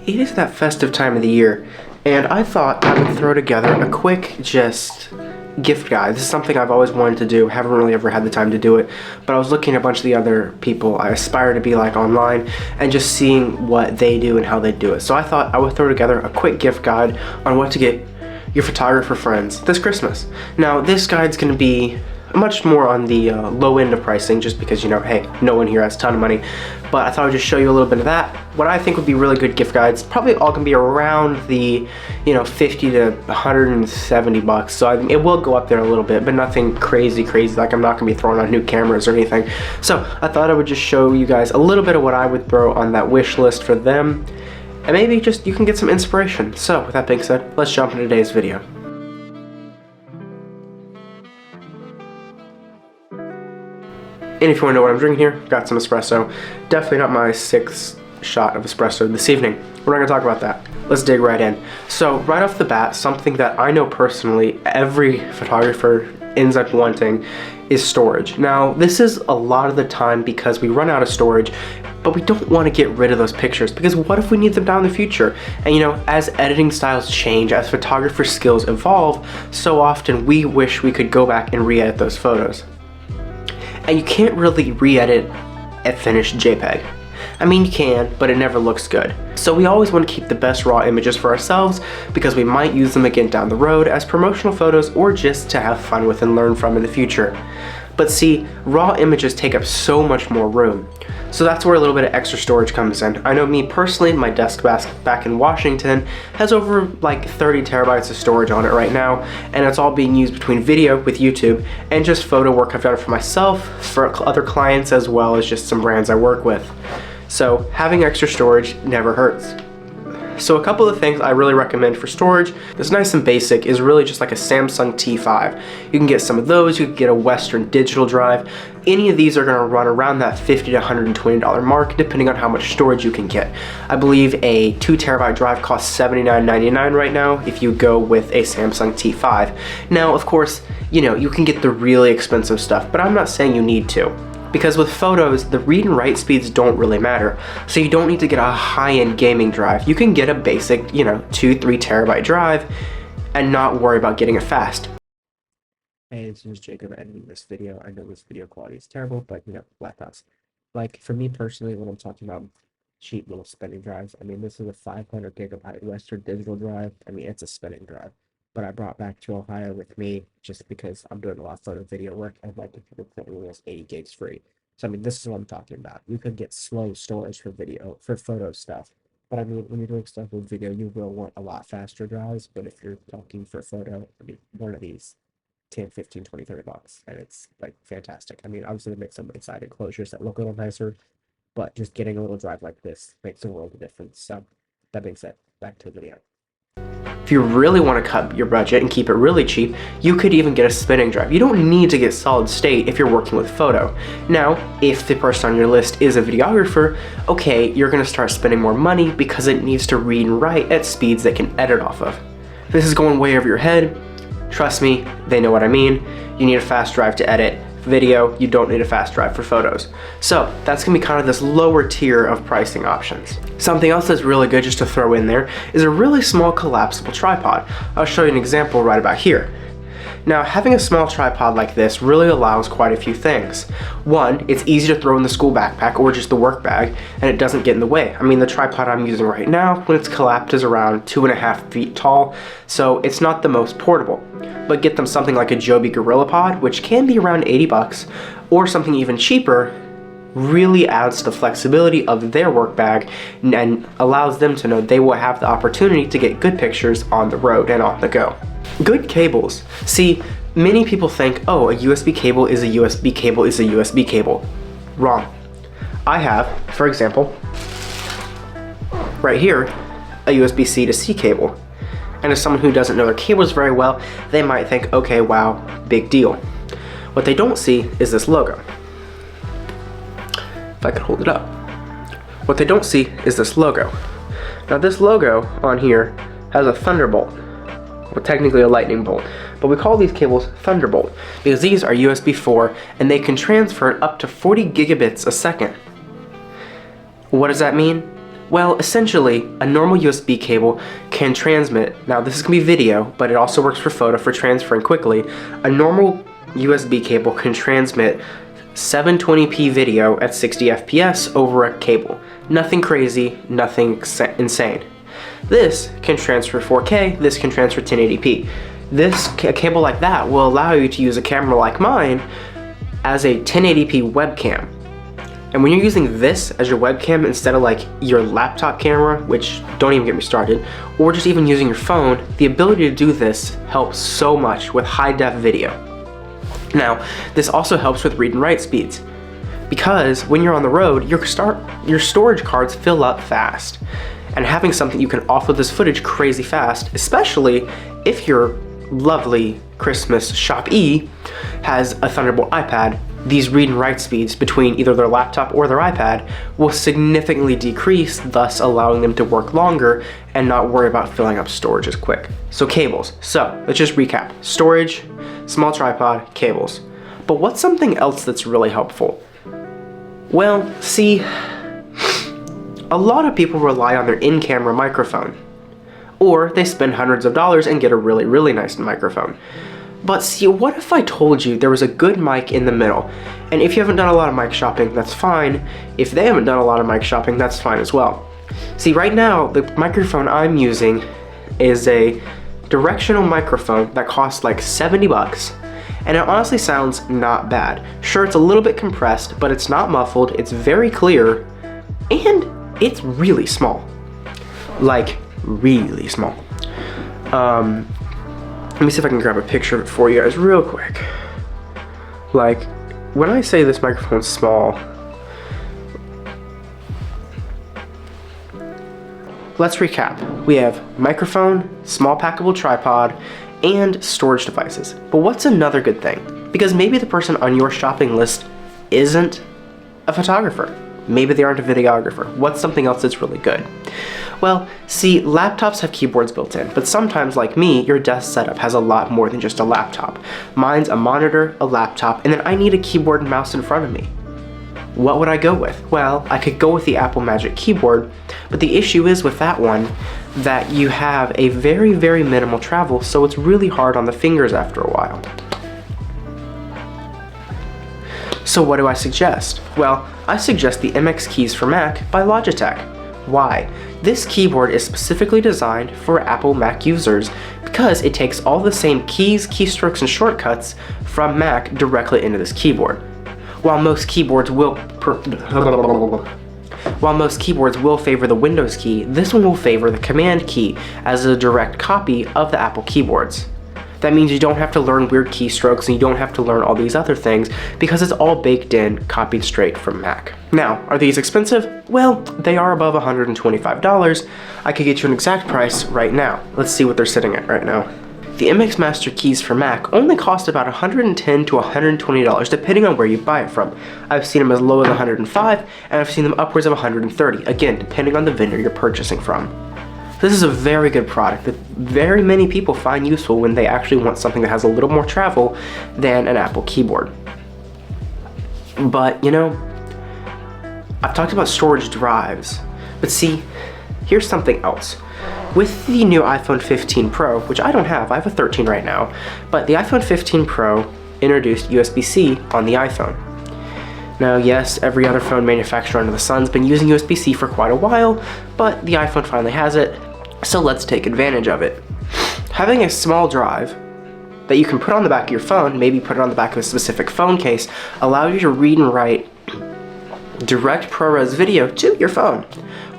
It is that festive time of the year, and I thought I would throw together a quick just gift guide. This is something I've always wanted to do, haven't really ever had the time to do it, but I was looking at a bunch of the other people I aspire to be like online and just seeing what they do and how they do it. So I thought I would throw together a quick gift guide on what to get your photographer friends this Christmas. Now this guide's going to be much more on the low end of pricing, just because, you know, hey, no one here has a ton of money, but I thought I'd just show you a little bit of that. What I think would be really good gift guides, probably all gonna be around the, you know, 50 to 170 bucks. So it will go up there a little bit, but nothing crazy, like I'm not gonna be throwing on new cameras or anything. So I thought I would just show you guys a little bit of what I would throw on that wish list for them, and maybe just you can get some inspiration. So with that being said, let's jump into today's video. And if you want to know what I'm drinking here, got some espresso. Definitely not my 6th shot of espresso this evening. We're not going to talk about that. Let's dig right in. So right off the bat, something that I know personally every photographer ends up wanting is storage. Now this is a lot of the time because we run out of storage, but we don't want to get rid of those pictures because what if we need them down in the future? And you know, as editing styles change, as photographer skills evolve, so often we wish we could go back and re-edit those photos. And you can't really re-edit a finished JPEG. I mean, you can, but it never looks good. So we always want to keep the best raw images for ourselves because we might use them again down the road as promotional photos or just to have fun with and learn from in the future. But see, raw images take up so much more room. So that's where a little bit of extra storage comes in. I know me personally, my desk back in Washington has over like 30 terabytes of storage on it right now, and it's all being used between video with YouTube and just photo work I've done for myself, for other clients, as well as just some brands I work with. So having extra storage never hurts. So a couple of things I really recommend for storage that's nice and basic is really just like a Samsung T5. You can get some of those, you can get a Western digital drive. Any of these are going to run around that $50 to $120 mark depending on how much storage you can get. I believe a 2 terabyte drive costs $79.99 right now if you go with a Samsung T5. Now of course, you know, you can get the really expensive stuff, but I'm not saying you need to. Because with photos, the read and write speeds don't really matter. So you don't need to get a high-end gaming drive. You can get a basic, you know, 2-3 terabyte drive and not worry about getting it fast. Hey, this is Jacob editing this video. I know this video quality is terrible, but you know, laptops. Like for me personally, when I'm talking about cheap little spinning drives, I mean, this is a 500 gigabyte Western digital drive. I mean, it's a spinning drive. But I brought back to Ohio with me just because I'm doing a lot of photo video work and my computer currently has 80 gigs free. So I mean, this is what I'm talking about. You could get slow storage for video, for photo stuff. But I mean, when you're doing stuff with video, you will want a lot faster drives. But if you're talking for photo, I mean, one of these, 10, 15, 20, 30 bucks. And it's like fantastic. I mean, obviously they make some side enclosures that look a little nicer, but just getting a little drive like this makes a world of difference. So that being said, back to the video. If you really want to cut your budget and keep it really cheap, you could even get a spinning drive. You don't need to get solid state if you're working with photo. Now, if the person on your list is a videographer, okay, you're going to start spending more money because it needs to read and write at speeds that can edit off of. This is going way over your head. Trust me, they know what I mean. You need a fast drive to edit video, you don't need a fast drive for photos. So that's gonna be kind of this lower tier of pricing options. Something else that's really good just to throw in there is a really small collapsible tripod. I'll show you an example right about here. Now, having a small tripod like this really allows quite a few things. One, it's easy to throw in the school backpack or just the work bag, and it doesn't get in the way. I mean, the tripod I'm using right now, when it's collapsed, is around 2.5 feet tall, so it's not the most portable. But get them something like a Joby GorillaPod, which can be around 80 bucks, or something even cheaper, really adds to the flexibility of their work bag and allows them to know they will have the opportunity to get good pictures on the road and on the go. Good cables. See, many people think, oh, a USB cable is a USB cable is a USB cable. Wrong. I have, for example, right here, a USB-C to C cable. And as someone who doesn't know their cables very well, they might think, okay, wow, big deal. What they don't see is this logo. If I could hold it up. What they don't see is this logo. Now this logo on here has a Thunderbolt. Well, technically a lightning bolt, but we call these cables Thunderbolt because these are USB 4 and they can transfer up to 40 gigabits a second. What does that mean? Well, essentially, a normal USB cable can transmit, now this is going to be video, but it also works for photo for transferring quickly. A normal USB cable can transmit 720p video at 60 FPS over a cable. Nothing crazy, nothing insane. This can transfer 4K, this can transfer 1080p. A cable like that will allow you to use a camera like mine as a 1080p webcam. And when you're using this as your webcam instead of like your laptop camera, which don't even get me started, or just even using your phone, the ability to do this helps so much with high def video. Now, this also helps with read and write speeds, because when you're on the road, your storage cards fill up fast. And having something you can offload this footage crazy fast, especially if your lovely Christmas Shop-E has a Thunderbolt iPad, these read and write speeds between either their laptop or their iPad will significantly decrease, thus allowing them to work longer and not worry about filling up storage as quick. So cables. So let's just recap. Storage, small tripod, cables. But what's something else that's really helpful? Well, see, a lot of people rely on their in-camera microphone, or they spend hundreds of dollars and get a really, really nice microphone. But see, what if I told you there was a good mic in the middle? And if you haven't done a lot of mic shopping, that's fine. If they haven't done a lot of mic shopping, that's fine as well. See, right now, the microphone I'm using is a directional microphone that costs like 70 bucks. And it honestly sounds not bad. Sure, it's a little bit compressed, but it's not muffled, it's very clear, and it's really small. Like, really small. Let me see if I can grab a picture of it for you guys real quick. Like, when I say this microphone's small, let's recap. We have microphone, small packable tripod, and storage devices. But what's another good thing? Because maybe the person on your shopping list isn't a photographer. Maybe they aren't a videographer. What's something else that's really good? Well, see, laptops have keyboards built in, but sometimes, like me, your desk setup has a lot more than just a laptop. Mine's a monitor, a laptop, and then I need a keyboard and mouse in front of me. What would I go with? Well, I could go with the Apple Magic Keyboard, but the issue is with that one that you have a very, very minimal travel, so it's really hard on the fingers after a while. So what do I suggest? Well, I suggest the MX Keys for Mac by Logitech. Why? This keyboard is specifically designed for Apple Mac users because it takes all the same keys, keystrokes, and shortcuts from Mac directly into this keyboard. While most keyboards will favor the Windows key, this one will favor the Command key as a direct copy of the Apple keyboards. That means you don't have to learn weird keystrokes and you don't have to learn all these other things because it's all baked in, copied straight from Mac. Now, are these expensive? Well, they are above $125. I could get you an exact price right now. Let's see what they're sitting at right now. The MX Master keys for Mac only cost about $110 to $120 depending on where you buy it from. I've seen them as low as $105 and I've seen them upwards of $130, again, depending on the vendor you're purchasing from. This is a very good product that very many people find useful when they actually want something that has a little more travel than an Apple keyboard. But, you know, I've talked about storage drives, but see, here's something else. With the new iPhone 15 Pro, which I don't have, I have a 13 right now, but the iPhone 15 Pro introduced USB-C on the iPhone. Now, yes, every other phone manufacturer under the sun's been using USB-C for quite a while, but the iPhone finally has it, so let's take advantage of it. Having a small drive that you can put on the back of your phone, maybe put it on the back of a specific phone case, allows you to read and write direct ProRes video to your phone.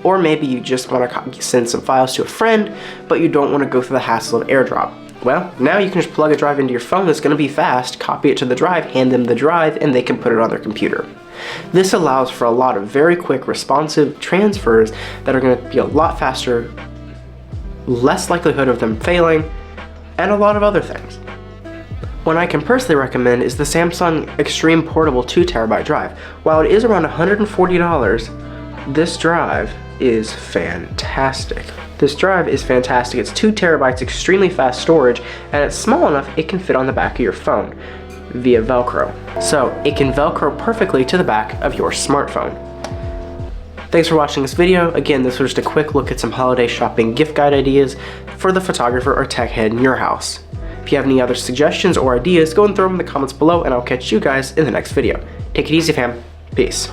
Or maybe you just want to send some files to a friend, but you don't want to go through the hassle of AirDrop. Well, now you can just plug a drive into your phone that's going to be fast, copy it to the drive, hand them the drive, and they can put it on their computer. This allows for a lot of very quick, responsive transfers that are going to be a lot faster, less likelihood of them failing, and a lot of other things. One I can personally recommend is the Samsung Extreme Portable 2TB drive. While it is around $140, this drive is fantastic. This drive is fantastic. It's 2 terabytes, extremely fast storage, and it's small enough it can fit on the back of your phone via Velcro. So it can Velcro perfectly to the back of your smartphone. Thanks for watching this video. Again, this was just a quick look at some holiday shopping gift guide ideas for the photographer or tech head in your house. If you have any other suggestions or ideas, go and throw them in the comments below, and I'll catch you guys in the next video. Take it easy, fam. Peace.